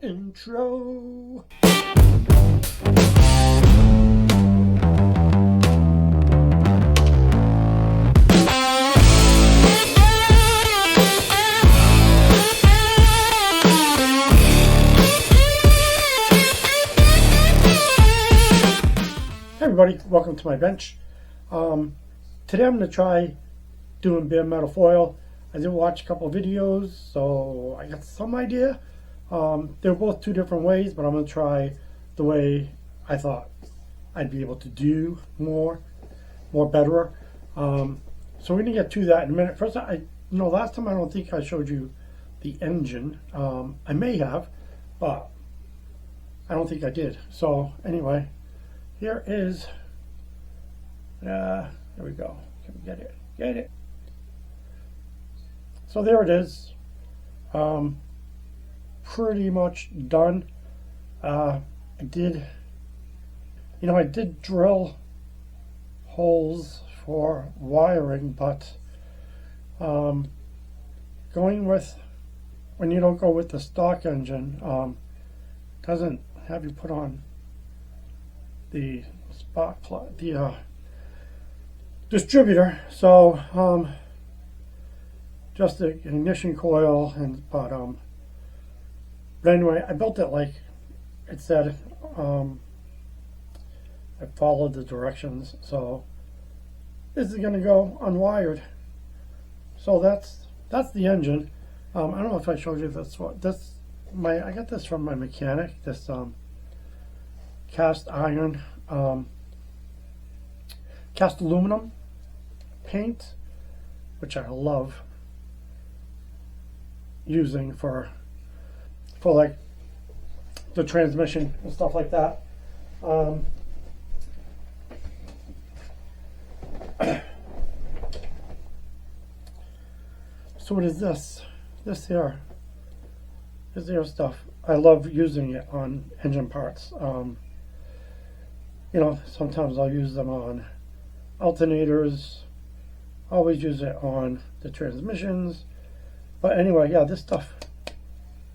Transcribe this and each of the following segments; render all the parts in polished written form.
intro. Hey everybody, welcome to my bench. Today I'm going to try doing bare metal foil. I did watch a couple of videos, so I got some idea. They're both two different ways, but I'm going to try the way I thought I'd be able to do more better. So we're going to get to that in a minute. First, last time I don't think I showed you the engine. I may have, but I don't think I did. So anyway, here is, there we go. Can we get it? Get it. So there it is. Pretty much done. I did drill holes for wiring, but going with, when you don't go with the stock engine, doesn't have you put on the spark plug, the distributor. So just the ignition coil, but anyway, I built it like it said. I followed the directions, so this is going to go unwired. So that's the engine. I don't know if I showed you this one. I got this from my mechanic. This cast iron, cast aluminum paint, which I love using for like the transmission and stuff like that. So what is this? This here stuff. I love using it on engine parts. Sometimes I'll use them on alternators. Always use it on the transmissions. But anyway, yeah, this stuff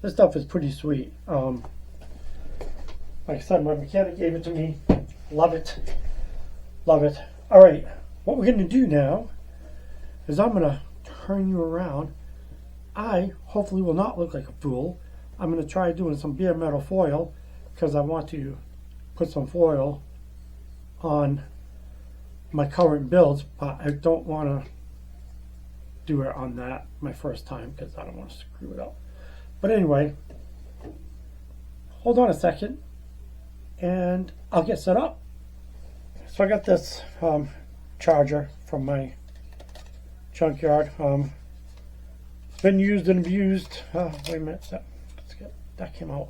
is pretty sweet. Like I said, my mechanic gave it to me. Love it. Love it. All right, what we're going to do now is I'm going to turn you around. I hopefully will not look like a fool. I'm going to try doing some bare metal foil because I want to put some foil on my current builds, but I don't want to do it on that my first time because I don't want to screw it up. But anyway, hold on a second and I'll get set up. So I got this charger from my junkyard. It's been used and abused. Wait a minute, that came out.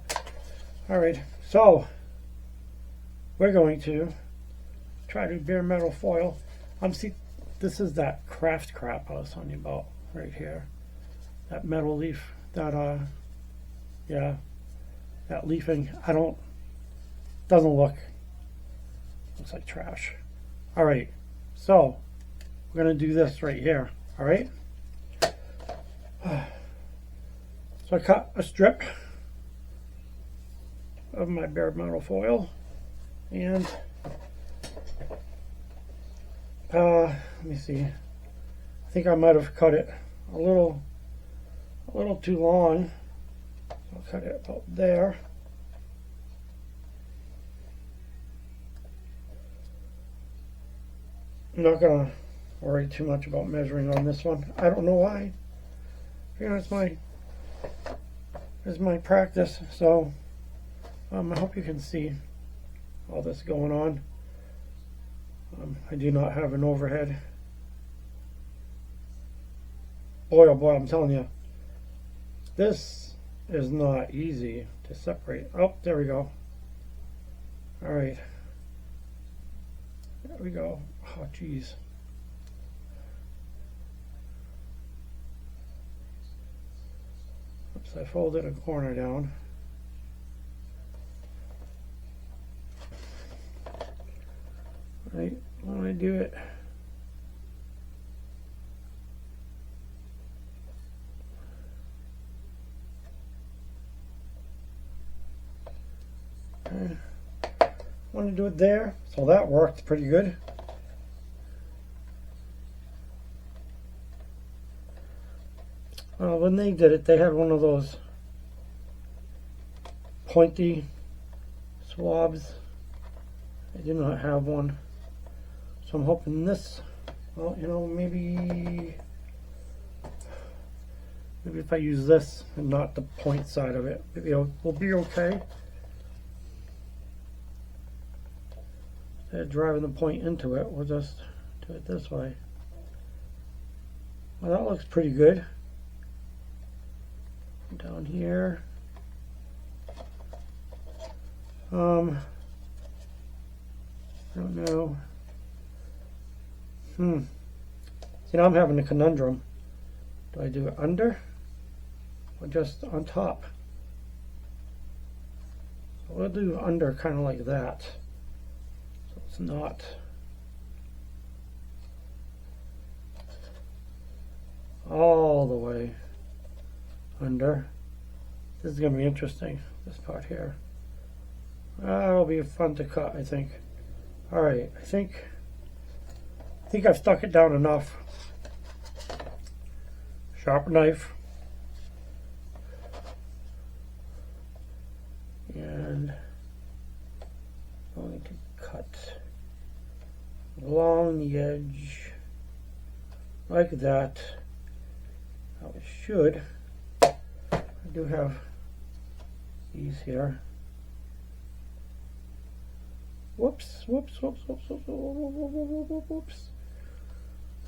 All right, so we're going to try to do bare metal foil. See, this is that craft crap I was telling you about right here. That metal leaf, that yeah, that leafing. Doesn't look. Looks like trash. All right, so we're gonna do this right here. All right. So I cut a strip of my bare metal foil, and let me see. I think I might have cut it a little too long. So I'll cut it about there. I'm not gonna worry too much about measuring on this one. I don't know why. It's my practice. So I hope you can see all this going on. I do not have an overhead. Boy, oh boy, I'm telling you, this is not easy to separate. Oh, there we go. All right. There we go. Oh, geez. Oops, I folded a corner down. All right, when I do it, Okay. Want to do it there, so that worked pretty good. When they did it, they had one of those pointy swabs. I do not have one, so I'm hoping this, well, you know, maybe if I use this and not the point side of it, maybe we'll be okay. Instead of driving the point into it, we'll just do it this way. Well, that looks pretty good. Down here. I don't know. See, now I'm having a conundrum. Do I do it under or just on top? So we'll do under, kind of like that. So it's not all the way under. This is going to be interesting, this part here. That'll be fun to cut, I think. Alright, I think I've stuck it down enough. Sharp knife. And I'm going to cut along the edge like that. Now it should. I do have these here. Whoops, whoops, whoops, whoops, whoops, whoops, whoops.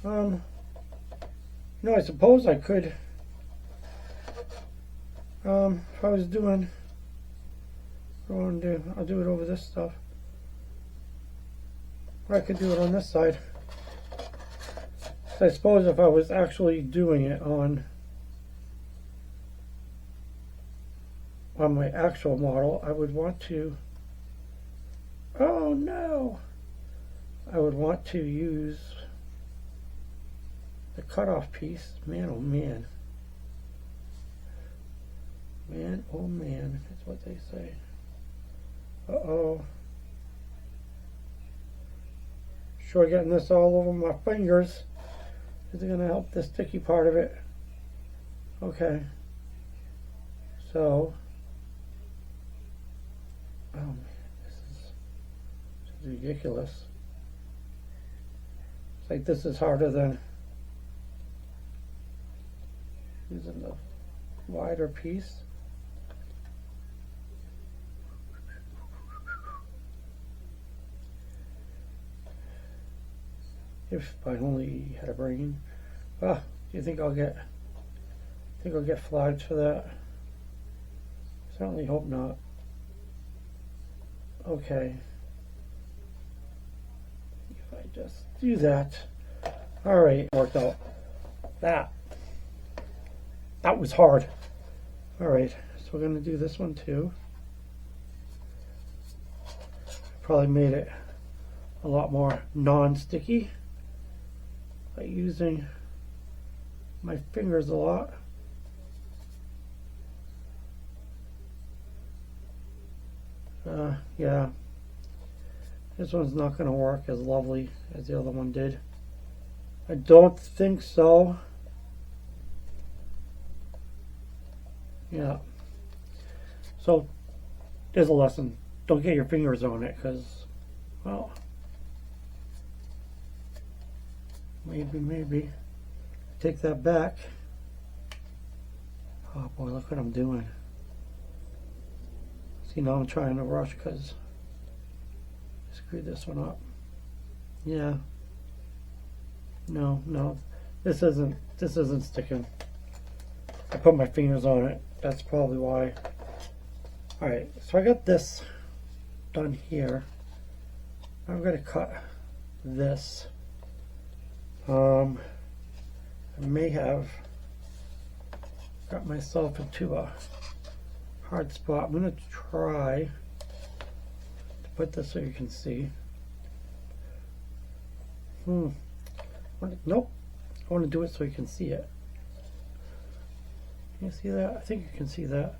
You know, I suppose I could, if I was doing, I'll do it over this stuff. Or I could do it on this side. So I suppose if I was actually doing it on my actual model, I would want to, oh no, I would want to use the cutoff piece. Man, oh man. Man, oh man, that's what they say. Uh-oh. Sure, getting this all over my fingers. Is it going to help the sticky part of it? Okay. So, oh man, this is ridiculous. It's like this is harder than using the wider piece. If I only had a brain. Ah, do you think I'll get flagged for that? Certainly hope not. Okay. If I just do that. Alright, worked out. That was hard. Alright, so we're gonna do this one too. Probably made it a lot more non-sticky by using my fingers a lot. Yeah, this one's not going to work as lovely as the other one did. I don't think so. Yeah. So, there's a lesson. Don't get your fingers on it, because, well, maybe. Take that back. Oh boy, look what I'm doing. See, now I'm trying to rush because I screwed this one up. Yeah. No, this isn't sticking. I put my fingers on it. That's probably why. Alright, so I got this done here. I'm going to cut this. I may have got myself into a hard spot. I'm going to try to put this so you can see. Nope. I want to do it so you can see it. Can you see that? I think you can see that.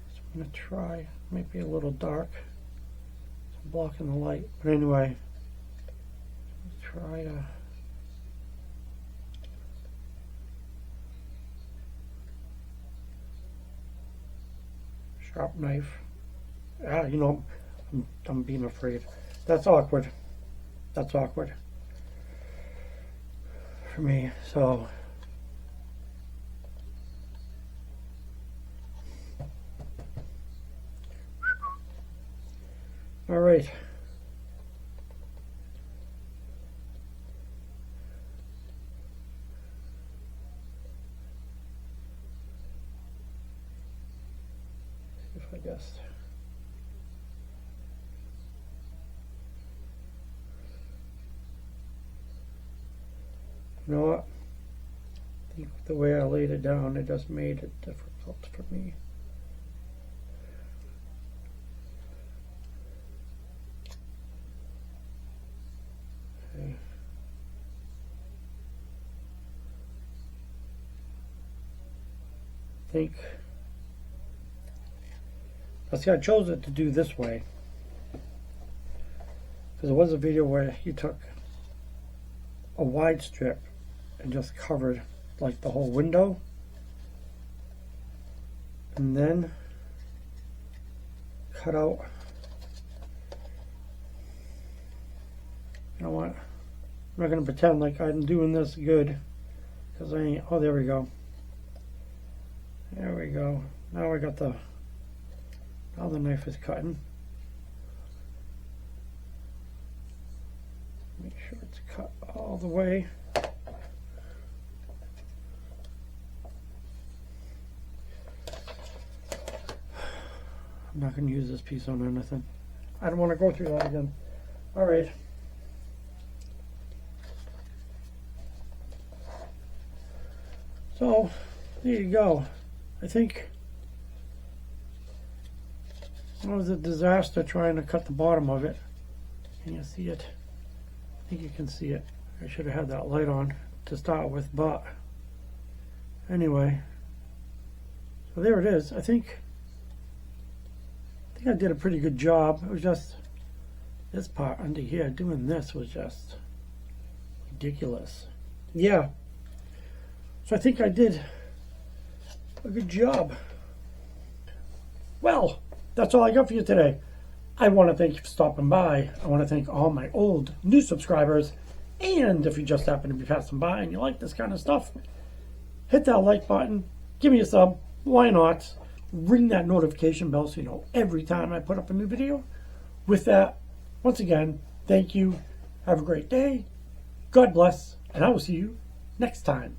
Just I'm going to try, might be a little dark, so I'm blocking the light, but anyway, try to sharp knife. You know, I'm being afraid. That's awkward. That's awkward for me. So all right. If I guess. You know what? I think the way I laid it down, it just made it difficult for me. Okay. I think. See, I chose it to do this way because there was a video where he took a wide strip and just covered like the whole window, and then cut out. You know what? I'm not going to pretend like I'm doing this good because I ain't. Oh, there we go. There we go. Now I got the. Now the knife is cutting. Make sure it's cut all the way. I'm not going to use this piece on anything. I don't want to go through that again. All right. So, there you go. I think it was a disaster trying to cut the bottom of it. Can you see it? I think you can see it. I should have had that light on to start with, but anyway. So there it is. I think I did a pretty good job. It was just this part under here. Doing this was just ridiculous. Yeah. So I think I did a good job. Well, that's all I got for you today. I want to thank you for stopping by. I want to thank all my old, new subscribers. And if you just happen to be passing by and you like this kind of stuff, hit that like button. Give me a sub. Why not? Ring that notification bell so you know every time I put up a new video. With that, once again, thank you. Have a great day. God bless. And I will see you next time.